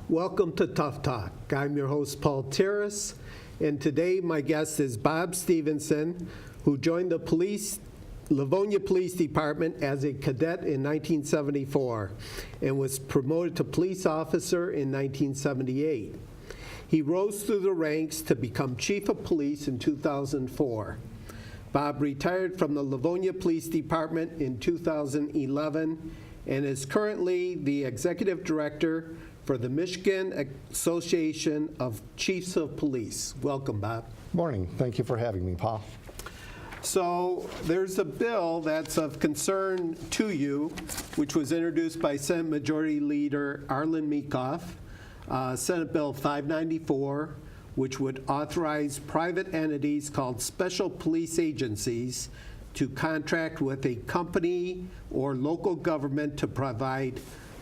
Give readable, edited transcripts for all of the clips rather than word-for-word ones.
Welcome to Tough Talk. I'm your host, Paul Taros, and today my guest is Bob Stevenson, who joined the Livonia Police Department as a cadet in 1974 and was promoted to police officer in 1978. He rose through the ranks to become chief of police in 2004. Bob retired from the Livonia Police Department in 2011 and is currently the executive director for the Michigan Association of Chiefs of Police. Welcome, Bob. Morning. Thank you for having me, Paul. So there's a bill that's of concern to you, which was introduced by Senate Majority Leader Arlen Meekoff, Senate Bill 594, which would authorize private entities called special police agencies to contract with a company or local government to provide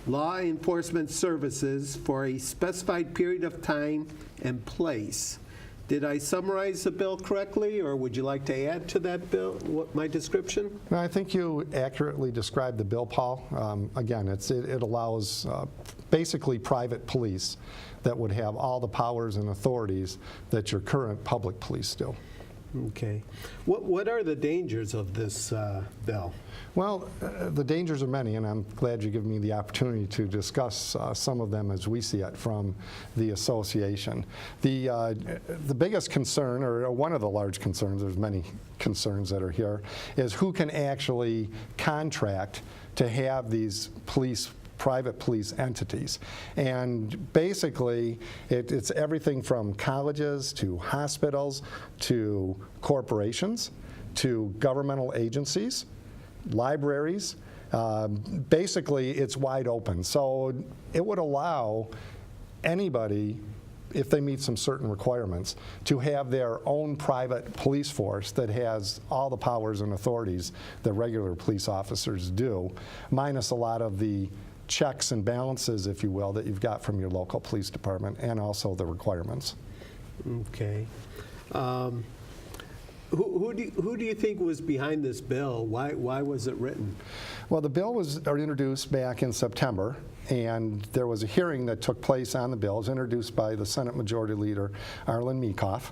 law enforcement services for a specified period of time and place. Did I summarize the bill correctly, or would you like to add to that bill, my description? No, I think you accurately described the bill, Paul. Again, it allows basically private police that would have all the powers and authorities that your current public police do. Okay. What are the dangers of this bill? Well, the dangers are many, and I'm glad you give me the opportunity to discuss some of them as we see it from the association. The biggest concern, or one of the large concerns, there's many concerns that are here, is who can actually contract to have these private police entities. And basically, it's everything from colleges to hospitals to corporations to governmental agencies, libraries. Basically, it's wide open. So it would allow anybody, if they meet some certain requirements, to have their own private police force that has all the powers and authorities that regular police officers do, minus a lot of the checks and balances, if you will, that you've got from your local police department, and also the requirements. Okay. Who do you think was behind this bill? Why was it written? Well, the bill was introduced back in September, and there was a hearing that took place on the bill. It was introduced by the Senate Majority Leader, Arlen Meekoff.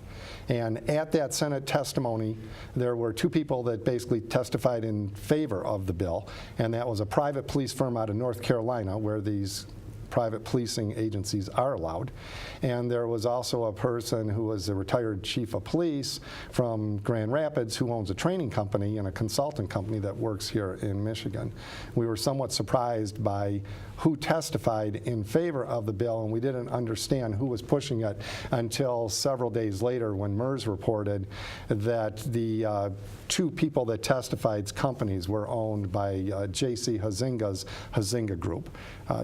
And at that Senate testimony, there were two people that basically testified in favor of the bill, and that was a private police firm out of North Carolina, where these private policing agencies are allowed. And there was also a person who was a retired chief of police from Grand Rapids who owns a training company and a consultant company that works here in Michigan. We were somewhat surprised by who testified in favor of the bill, and we didn't understand who was pushing it until several days later when MERS reported that the two people that testified's companies were owned by J.C. Huizinga's Huizinga Group.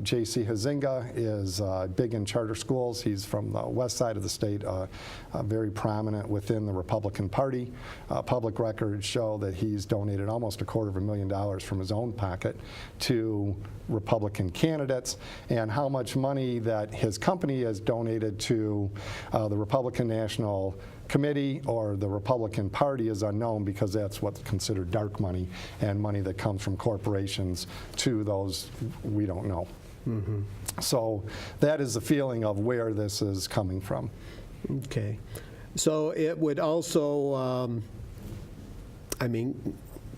J.C. Huizinga is big in charter schools. He's from the west side of the state, very prominent within the Republican Party. Public records show that he's donated almost $250,000 from his own pocket to Republican candidates, and how much money that his company has donated to the Republican National Committee or the Republican Party is unknown, because that's what's considered dark money, and money that comes from corporations to those we don't know. Mm-hmm. So that is the feeling of where this is coming from. Okay. So it would also,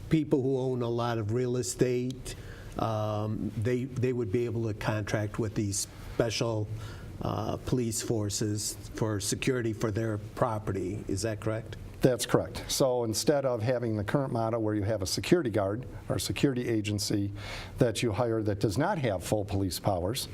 people who own a lot of real estate, they would be able to contract with these special police forces for security for their property. Is that correct? That's correct. So instead of having the current model where you have a security guard or security agency that you hire that does not have full police powers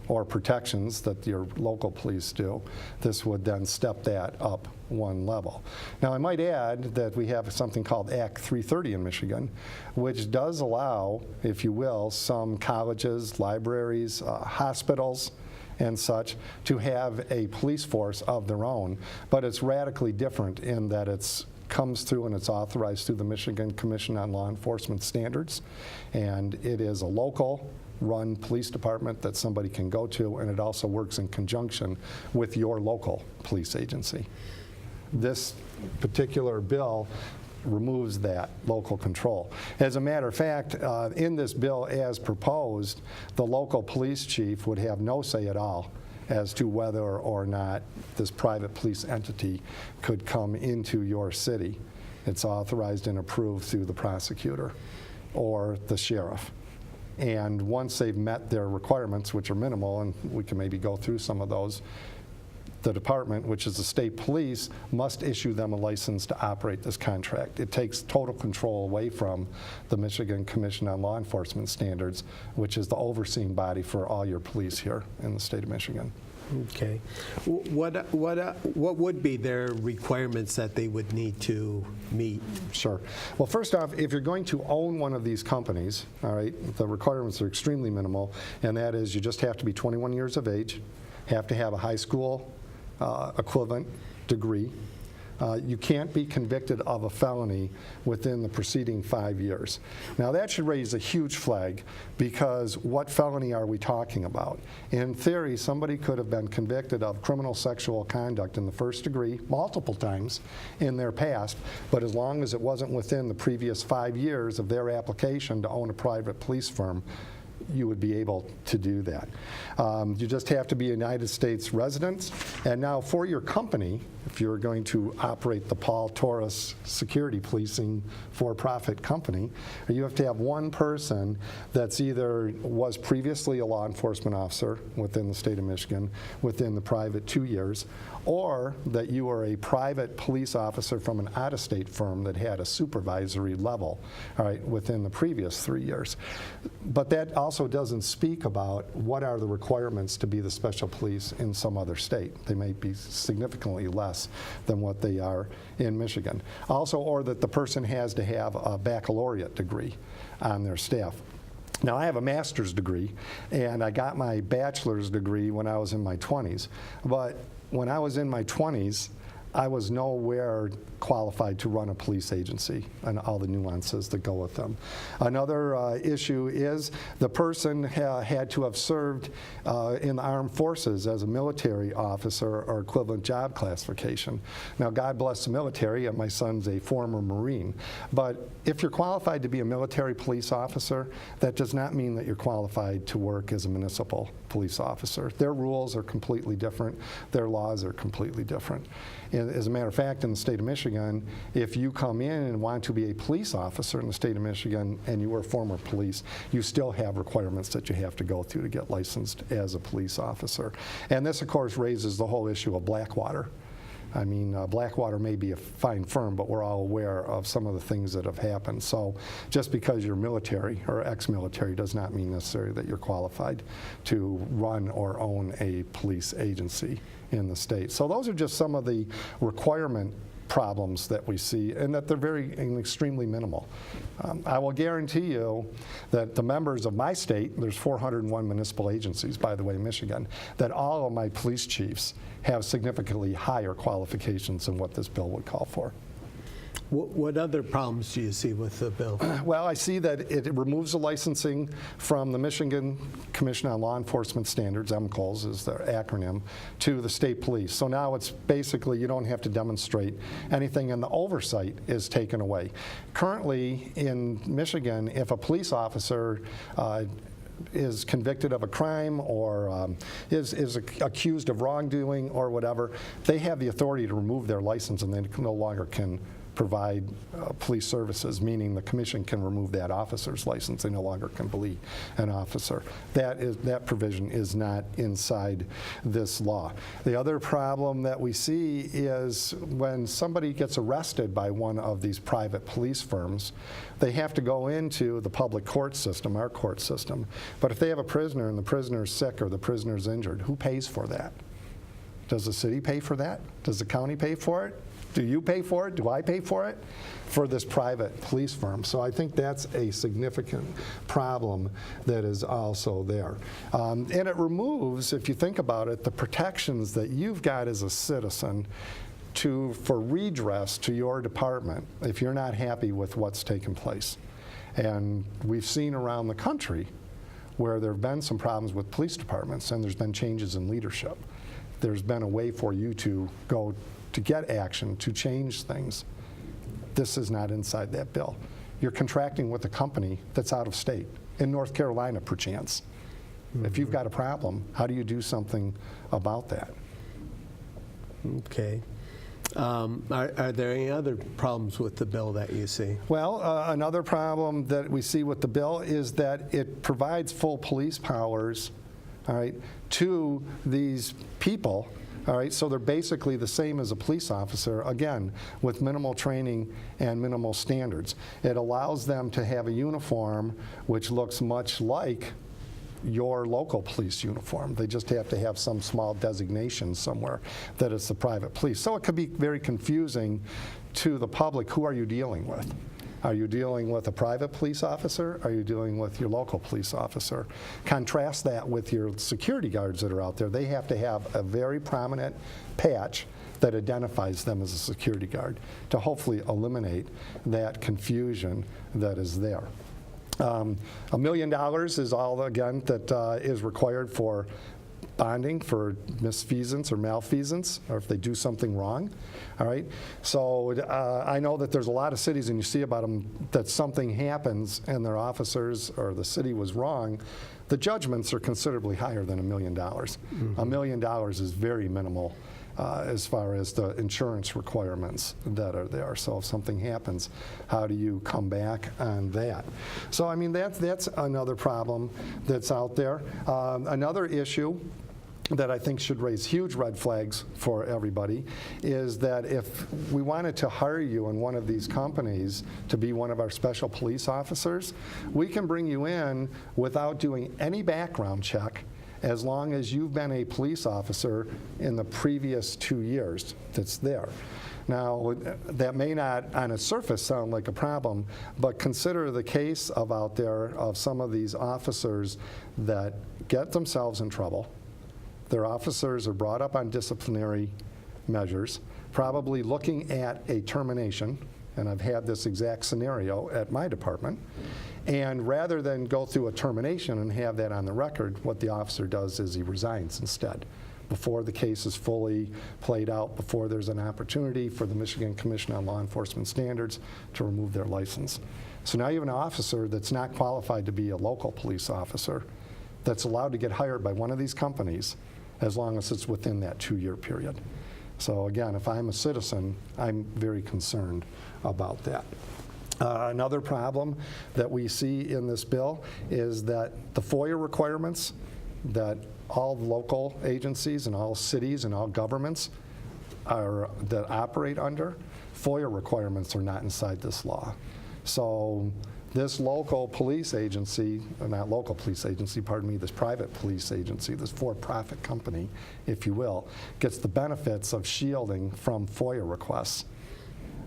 or protections that your local police do, this would then step that up one level. Now, I might add that we have something called Act 330 in Michigan, which does allow, if you will, some colleges, libraries, hospitals, and such to have a police force of their own, but it's radically different in that it's comes through and it's authorized through the Michigan Commission on Law Enforcement Standards. And it is a local run police department that somebody can go to, and it also works in conjunction with your local police agency. This particular bill removes that local control. As a matter of fact, in this bill as proposed, the local police chief would have no say at all as to whether or not this private police entity could come into your city. It's authorized and approved through the prosecutor or the sheriff. And once they've met their requirements, which are minimal, and we can maybe go through some of those, the department, which is the state police, must issue them a license to operate this contract. It takes total control away from the Michigan Commission on Law Enforcement Standards, which is the overseeing body for all your police here in the state of Michigan. Okay. What would be their requirements that they would need to meet? Sure. Well, first off, if you're going to own one of these companies, all right, the requirements are extremely minimal, and that is you just have to be 21 years of age, have to have a high school equivalent degree. You can't be convicted of a felony within the preceding 5 years. Now that should raise a huge flag, because what felony are we talking about? In theory, somebody could have been convicted of criminal sexual conduct in the first degree multiple times in their past, but as long as it wasn't within the previous 5 years of their application to own a private police firm, you would be able to do that. You just have to be a United States resident. And now for your company, if you're going to operate the Taros security policing for-profit company, you have to have one person that's either was previously a law enforcement officer within the state of Michigan within the private 2 years, or that you are a private police officer from an out-of-state firm that had a supervisory level, all right, within the previous 3 years. But that also doesn't speak about what are the requirements to be the special police in some other state. They may be significantly less than what they are in Michigan. Also, or that the person has to have a baccalaureate degree on their staff. Now, I have a master's degree, and I got my bachelor's degree when I was in my 20s. But when I was in my 20s, I was nowhere qualified to run a police agency and all the nuances that go with them. Another issue is the person had to have served in the armed forces as a military officer or equivalent job classification. Now, God bless the military, and my son's a former Marine. But if you're qualified to be a military police officer, that does not mean that you're qualified to work as a municipal police officer. Their rules are completely different. Their laws are completely different. And as a matter of fact, in the state of Michigan, if you come in and want to be a police officer in the state of Michigan and you were former police, you still have requirements that you have to go through to get licensed as a police officer. And this, of course, raises the whole issue of Blackwater. I mean, Blackwater may be a fine firm, but we're all aware of some of the things that have happened. So just because you're military or ex-military does not mean necessarily that you're qualified to run or own a police agency in the state. So those are just some of the requirement problems that we see, and that they're very and extremely minimal. I will guarantee you that the members of my state, there's 401 municipal agencies, by the way, in Michigan, that all of my police chiefs have significantly higher qualifications than what this bill would call for. What other problems do you see with the bill? Well, I see that it removes the licensing from the Michigan Commission on Law Enforcement Standards, MCLS is their acronym, to the state police. So now it's basically you don't have to demonstrate anything, and the oversight is taken away. Currently in Michigan, if a police officer is convicted of a crime or is accused of wrongdoing or whatever, they have the authority to remove their license, and they no longer can provide police services, meaning the commission can remove that officer's license. They no longer can be an officer. That provision is not inside this law. The other problem that we see is when somebody gets arrested by one of these private police firms, they have to go into the public court system, our court system. But if they have a prisoner and the prisoner is sick or the prisoner is injured, who pays for that? Does the city pay for that? Does the county pay for it? Do you pay for it? Do I pay for it? For this private police firm. So I think that's a significant problem that is also there. And it removes, if you think about it, the protections that you've got as a citizen for redress to your department if you're not happy with what's taken place. And we've seen around the country where there have been some problems with police departments and there's been changes in leadership. There's been a way for you to go to get action, to change things. This is not inside that bill. You're contracting with a company that's out of state, in North Carolina, perchance. If you've got a problem, how do you do something about that? Okay. Are there any other problems with the bill that you see? Well, another problem that we see with the bill is that it provides full police powers, all right, to these people, all right, so they're basically the same as a police officer, again, with minimal training and minimal standards. It allows them to have a uniform which looks much like your local police uniform. They just have to have some small designation somewhere that it's the private police. So it could be very confusing to the public. Who are you dealing with? Are you dealing with a private police officer? Are you dealing with your local police officer? Contrast that with your security guards that are out there. They have to have a very prominent patch that identifies them as a security guard to hopefully eliminate that confusion that is there. $1 million is all, again, that is required for bonding for misfeasance or malfeasance, or if they do something wrong. All right. So I know that there's a lot of cities, and you see about them, that something happens and their officers or the city was wrong. The judgments are considerably higher than $1 million. $1 million is very minimal as far as the insurance requirements that are there. So if something happens, how do you come back on that? So I mean, that's another problem that's out there. Another issue that I think should raise huge red flags for everybody is that if we wanted to hire you in one of these companies to be one of our special police officers, we can bring you in without doing any background check as long as you've been a police officer in the previous 2 years that's there. Now, that may not on a surface sound like a problem, but consider the case out there of some of these officers that get themselves in trouble. Their officers are brought up on disciplinary measures, probably looking at a termination, and I've had this exact scenario at my department. And rather than go through a termination and have that on the record, what the officer does is he resigns instead, before the case is fully played out, before there's an opportunity for the Michigan Commission on Law Enforcement Standards to remove their license. So now you have an officer that's not qualified to be a local police officer that's allowed to get hired by one of these companies as long as it's within that 2-year period. So again, if I'm a citizen, I'm very concerned about that. Another problem that we see in this bill is that the FOIA requirements that all local agencies and all cities and all governments that operate under, FOIA requirements are not inside this law. So this local police agency, not local police agency, pardon me, this private police agency, this for-profit company, if you will, gets the benefits of shielding from FOIA requests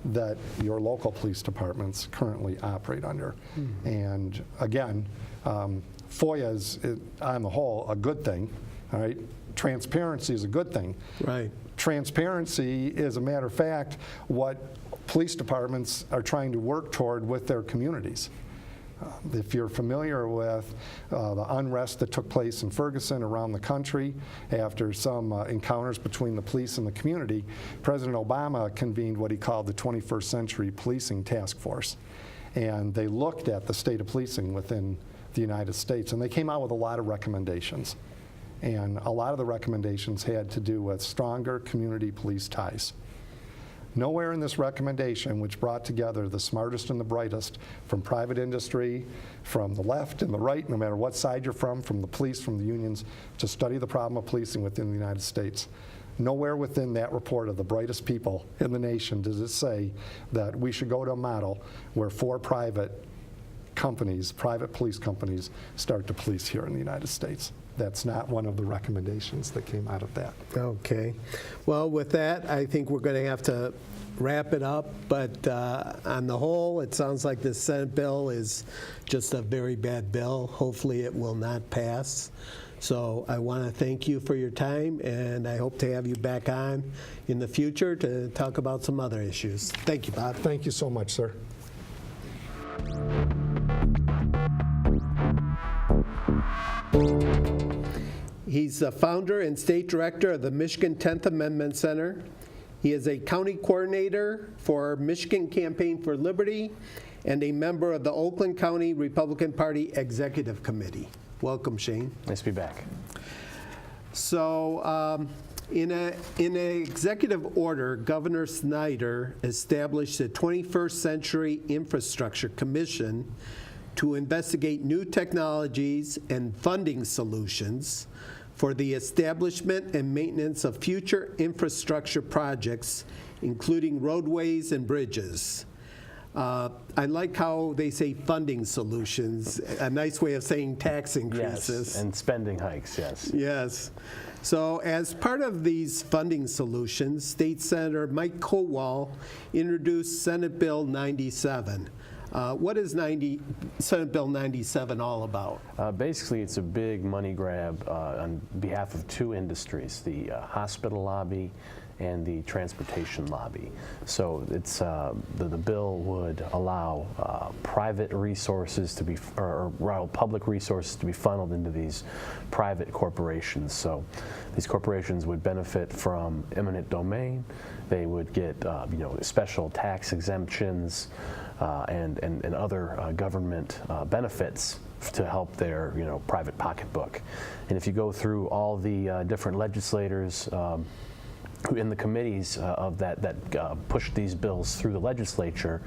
that your local police departments currently operate under. And again, FOIA is, on the whole, a good thing, all right? Transparency is a good thing. Right. Transparency is, a matter of fact, what police departments are trying to work toward with their communities. If you're familiar with the unrest that took place in Ferguson around the country after some encounters between the police and the community, President Obama convened what he called the 21st Century Policing Task Force. And they looked at the state of policing within the United States, and they came out with a lot of recommendations. And a lot of the recommendations had to do with stronger community police ties. Nowhere in this recommendation, which brought together the smartest and the brightest from private industry, from the left and the right, no matter what side you're from the police, from the unions, to study the problem of policing within the United States. Nowhere within that report of the brightest people in the nation does it say that we should go to a model where for-profit companies, private police companies, start to police here in the United States. That's not one of the recommendations that came out of that. Okay. Well, with that, I think we're going to have to wrap it up, but on the whole, it sounds like this Senate bill is just a very bad bill. Hopefully it will not pass. So I want to thank you for your time, and I hope to have you back on in the future to talk about some other issues. Thank you, Bob. Thank you so much, sir. He's the founder and state director of the Michigan 10th Amendment Center. He is a county coordinator for Michigan Campaign for Liberty and a member of the Oakland County Republican Party Executive Committee. Welcome, Shane. Nice to be back. So, in an executive order, Governor Snyder established the 21st Century Infrastructure Commission to investigate new technologies and funding solutions for the establishment and maintenance of future infrastructure projects, including roadways and bridges. I like how they say funding solutions, a nice way of saying tax increases. Yes, and spending hikes, yes. Yes. So as part of these funding solutions, State Senator Mike Kowal introduced Senate Bill 97. What is Senate Bill 97 all about? Basically, it's a big money grab on behalf of two industries, the hospital lobby and the transportation lobby. So it's the bill would allow private resources to be, or public resources to be funneled into these private corporations. So these corporations would benefit from eminent domain. They would get special tax exemptions and other government benefits to help their private pocketbook. And if you go through all the different legislators in the committees that push these bills through the legislature,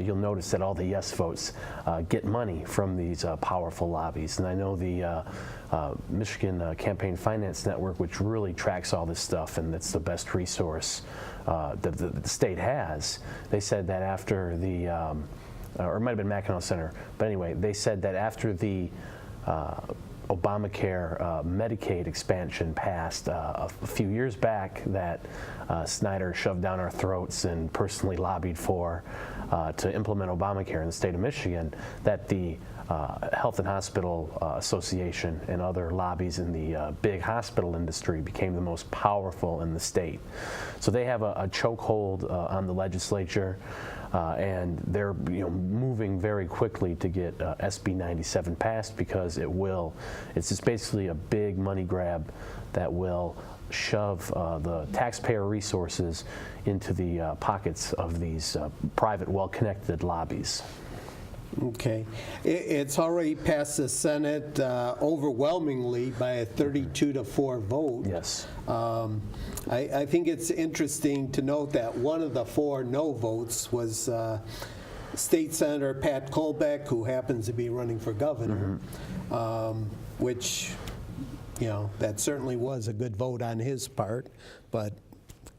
you'll notice that all the yes votes get money from these powerful lobbies. And I know the Michigan Campaign Finance Network, which really tracks all this stuff, and it's the best resource that the state has. They said that after the, or it might have been Mackinac Center, but anyway, they said that after the Obamacare Medicaid expansion passed a few years back that Snyder shoved down our throats and personally lobbied for to implement Obamacare in the state of Michigan, that the Health and Hospital Association and other lobbies in the big hospital industry became the most powerful in the state. So they have a chokehold on the legislature. And they're moving very quickly to get SB 97 passed, because it's just basically a big money grab that will shove the taxpayer resources into the pockets of these private, well-connected lobbies. Okay. It's already passed the Senate overwhelmingly by a 32-4 vote. Yes. I think it's interesting to note that one of the 4 no votes was State Senator Pat Colbeck, who happens to be running for governor, which, that certainly was a good vote on his part, but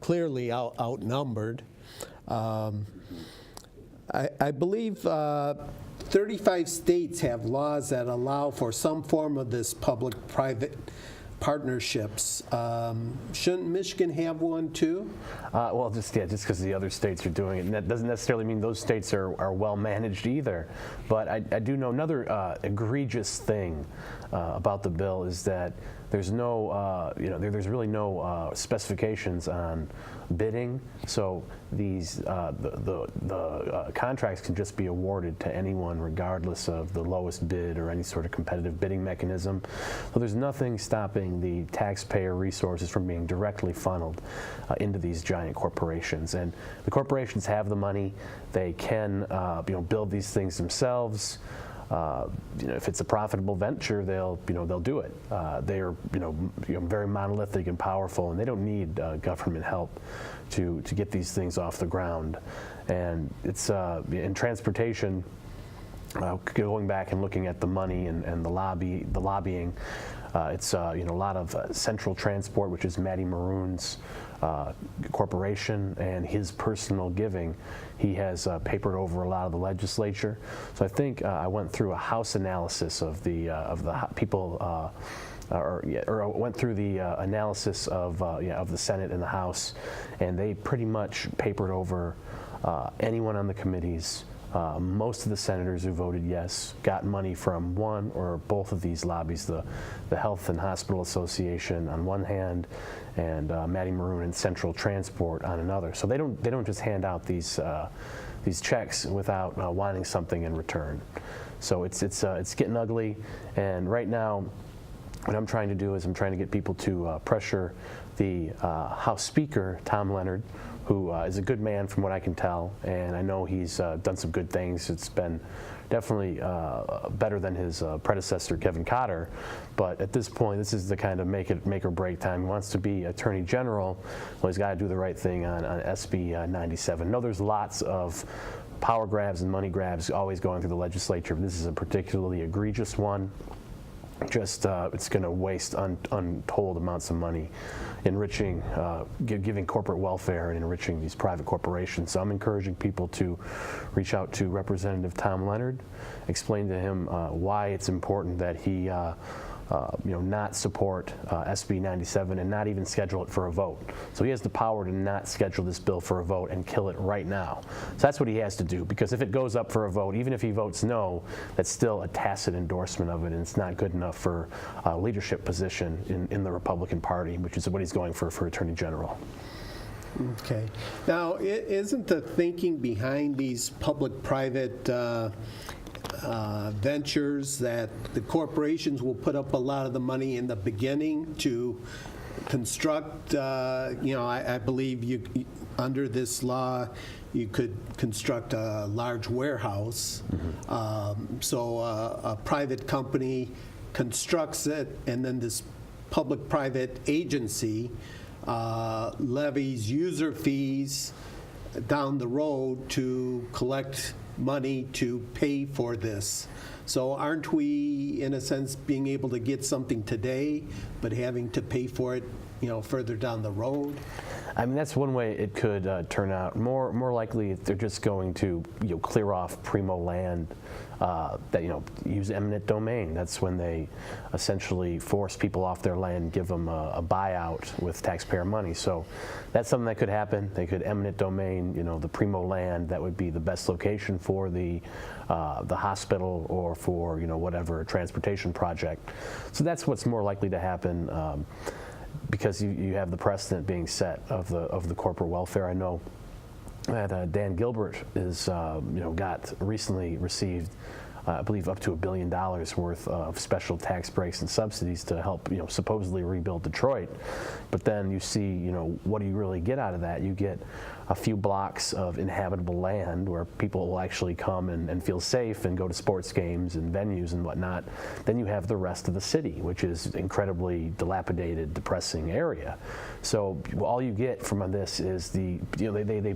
clearly outnumbered. I believe 35 states have laws that allow for some form of this public-private partnerships. Shouldn't Michigan have one too? Well, just because the other states are doing it, and that doesn't necessarily mean those states are well managed either. But I do know another egregious thing about the bill is that there's no, there's really no specifications on bidding. So these the contracts can just be awarded to anyone regardless of the lowest bid or any sort of competitive bidding mechanism. So there's nothing stopping the taxpayer resources from being directly funneled into these giant corporations. And the corporations have the money; they can build these things themselves. If it's a profitable venture, they'll do it. They are very monolithic and powerful, and they don't need government help to get these things off the ground. And it's in transportation. going back and looking at the money and the lobbying. It's a lot of Central Transport, which is Matty Maroon's corporation, and his personal giving. He has papered over a lot of the legislature. So I think I went through a House analysis of the people. Or went through the analysis of the Senate and the House, and they pretty much papered over anyone on the committees. Most of the senators who voted yes got money from one or both of these lobbies, the Health and Hospital Association on one hand, and Matty Maroon and Central Transport on another. So they don't just hand out these checks without wanting something in return. So it's getting ugly, and right now, what I'm trying to do is I'm trying to get people to pressure the House Speaker, Tom Leonard, who is a good man from what I can tell, and I know he's done some good things. It's been definitely better than his predecessor, Kevin Cotter, but at this point, this is the kind of make or break time. He wants to be Attorney General. Well, he's got to do the right thing on SB 97. No, there's lots of power grabs and money grabs always going through the legislature, but this is a particularly egregious one. Just it's going to waste untold amounts of money, enriching, giving corporate welfare and enriching these private corporations. So I'm encouraging people to reach out to Representative Tom Leonard, explain to him why it's important that he not support SB 97 and not even schedule it for a vote. So he has the power to not schedule this bill for a vote and kill it right now. So that's what he has to do, because if it goes up for a vote, even if he votes no, that's still a tacit endorsement of it, and it's not good enough for a leadership position in the Republican Party, which is what he's going for Attorney General. Okay. Now, isn't the thinking behind these public-private ventures that the corporations will put up a lot of the money in the beginning to construct, I believe under this law, you could construct a large warehouse. So a private company constructs it, and then this public-private agency levies user fees down the road to collect money to pay for this. So aren't we, in a sense, being able to get something today, but having to pay for it, further down the road? I mean, that's one way it could turn out. More likely, they're just going to clear off primo land that use eminent domain. That's when they essentially force people off their land and give them a buyout with taxpayer money. So that's something that could happen. They could eminent domain, the primo land that would be the best location for the hospital or for whatever transportation project. So that's what's more likely to happen. Because you have the precedent being set of the corporate welfare. I know that Dan Gilbert is recently received, I believe, up to $1 billion worth of special tax breaks and subsidies to help supposedly rebuild Detroit. But then you see what do you really get out of that? You get a few blocks of inhabitable land where people will actually come and feel safe and go to sports games and venues and whatnot. Then you have the rest of the city, which is incredibly dilapidated, depressing area. So all you get from this is they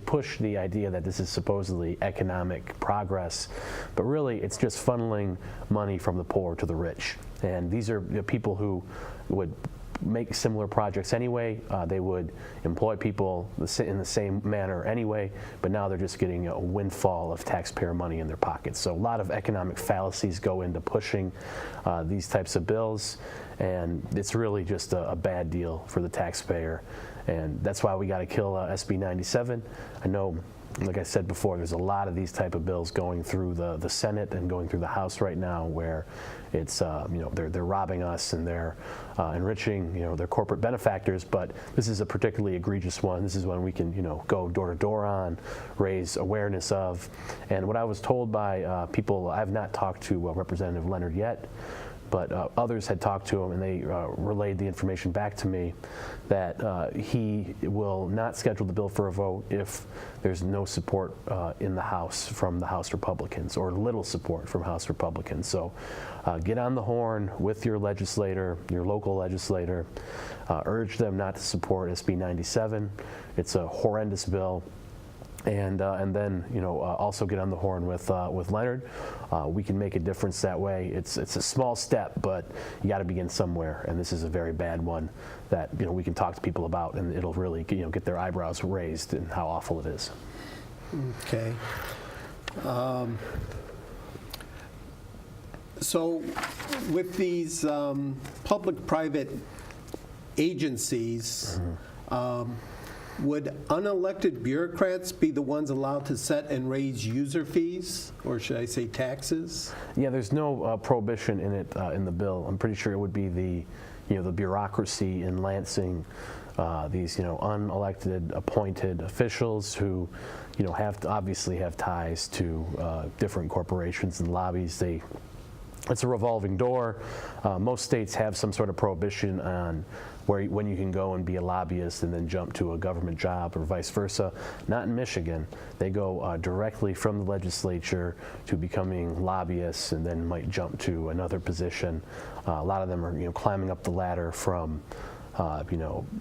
push the idea that this is supposedly economic progress, but really it's just funneling money from the poor to the rich. And these are people who would make similar projects anyway. They would employ people in the same manner anyway, but now they're just getting a windfall of taxpayer money in their pockets. So a lot of economic fallacies go into pushing these types of bills, and it's really just a bad deal for the taxpayer. And that's why we got to kill SB 97. I know, like I said before, there's a lot of these type of bills going through the Senate and going through the House right now where it's, they're robbing us and they're enriching, their corporate benefactors, but this is a particularly egregious one. This is one we can, go door to door on, raise awareness of. And what I was told by people, I've not talked to Representative Leonard yet, but others had talked to him, and they relayed the information back to me that he will not schedule the bill for a vote if there's no support in the House from the House Republicans, or little support from House Republicans. So get on the horn with your legislator, your local legislator, urge them not to support SB 97. It's a horrendous bill. and then also get on the horn with Leonard. We can make a difference that way. It's a small step, but you got to begin somewhere, and this is a very bad one that we can talk to people about, and it'll really get their eyebrows raised and how awful it is. Okay. So with these public-private agencies, would unelected bureaucrats be the ones allowed to set and raise user fees, or should I say taxes? Yeah, there's no prohibition in it in the bill. I'm pretty sure it would be the bureaucracy in Lansing, these unelected, appointed officials who obviously have ties to different corporations and lobbies. It's a revolving door. Most states have some sort of prohibition on when you can go and be a lobbyist and then jump to a government job or vice versa. Not in Michigan. They go directly from the legislature to becoming lobbyists and then might jump to another position. A lot of them are climbing up the ladder from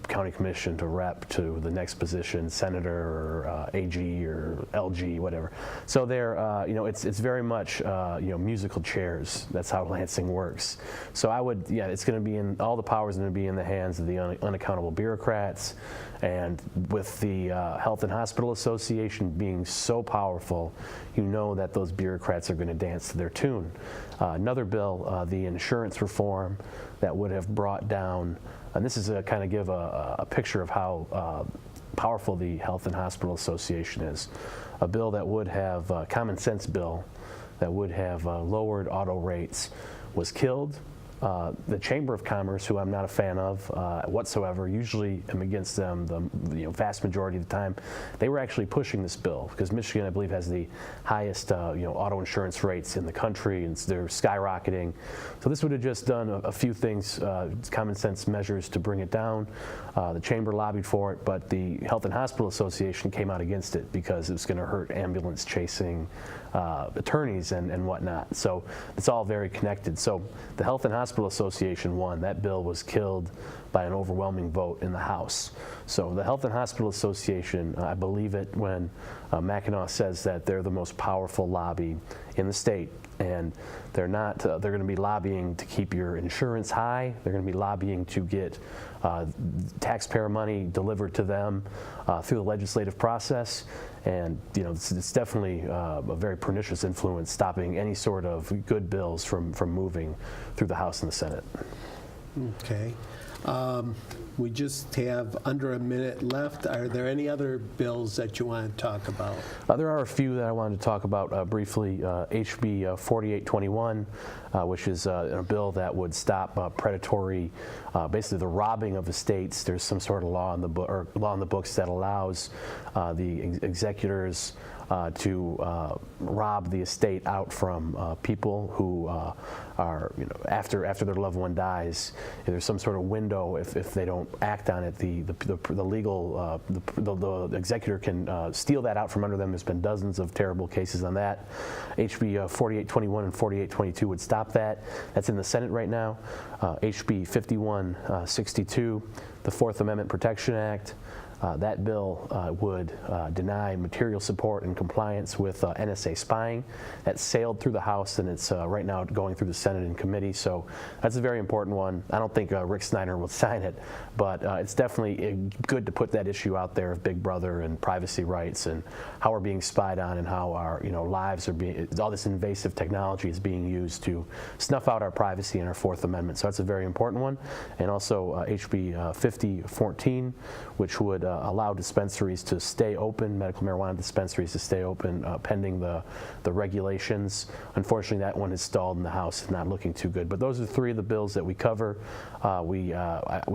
county commission to rep to the next position, senator or AG or LG, whatever. So they're, it's very much, musical chairs. That's how Lansing works. So it's going to be all the power is going to be in the hands of the unaccountable bureaucrats. And with the Health and Hospital Association being so powerful, that those bureaucrats are going to dance to their tune. Another bill, the insurance reform that would have brought down, and this is to kind of give a picture of how powerful the Health and Hospital Association is. A bill that would have, a common sense bill, that would have lowered auto rates was killed. The Chamber of Commerce, who I'm not a fan of whatsoever, usually am against them the vast majority of the time, they were actually pushing this bill because Michigan, I believe, has the highest auto insurance rates in the country, and they're skyrocketing. So this would have just done a few things, common sense measures to bring it down. The Chamber lobbied for it, but the Health and Hospital Association came out against it because it was going to hurt ambulance chasing attorneys and whatnot. So it's all very connected. So the Health and Hospital Association won. That bill was killed by an overwhelming vote in the House. So the Health and Hospital Association, I believe it when Mackinac says that they're the most powerful lobby in the state. And they're not, they're going to be lobbying to keep your insurance high. They're going to be lobbying to get taxpayer money delivered to them through the legislative process. And it's definitely a very pernicious influence, stopping any sort of good bills from moving through the House and the Senate. Okay. We just have under a minute left. Are there any other bills that you want to talk about? There are a few that I wanted to talk about briefly. HB 4821, which is a bill that would stop predatory, basically the robbing of estates. There's some sort of law in the books that allows the executors to rob the estate out from people who are, after their loved one dies. There's some sort of window. If they don't act on it, the legal the executor can steal that out from under them. There's been dozens of terrible cases on that. HB 4821 and 4822 would stop that. That's in the Senate right now. HB 5162, the Fourth Amendment Protection Act. That bill would deny material support and compliance with NSA spying. That sailed through the House, and it's right now going through the Senate in committee. So that's a very important one. I don't think Rick Snyder will sign it, but it's definitely good to put that issue out there of Big Brother and privacy rights and how we're being spied on and how our lives are being, all this invasive technology is being used to snuff out our privacy and our Fourth Amendment. So that's a very important one. And also HB 5014, which would allow dispensaries to stay open, medical marijuana dispensaries to stay open pending the regulations. Unfortunately, that one is stalled in the House. It's not looking too good. But those are three of the bills that we cover. We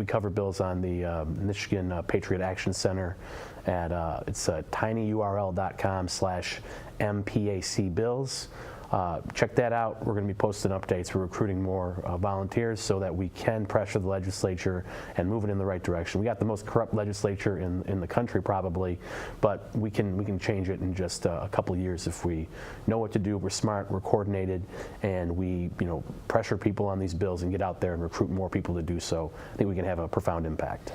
cover bills on the Michigan Patriot Action Center at it's tinyurl.com/MPAC bills. Check that out. We're going to be posting updates. We're recruiting more volunteers so that we can pressure the legislature and move it in the right direction. We got the most corrupt legislature in the country probably, but we can change it in just a couple of years if we know what to do. We're smart, we're coordinated, and we pressure people on these bills and get out there and recruit more people to do so. I think we can have a profound impact.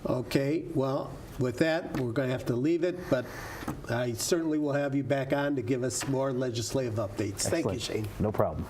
Okay, well, with that, we're going to have to leave it, but I certainly will have you back on to give us more legislative updates. Thank you, Excellent. Shane. No problem.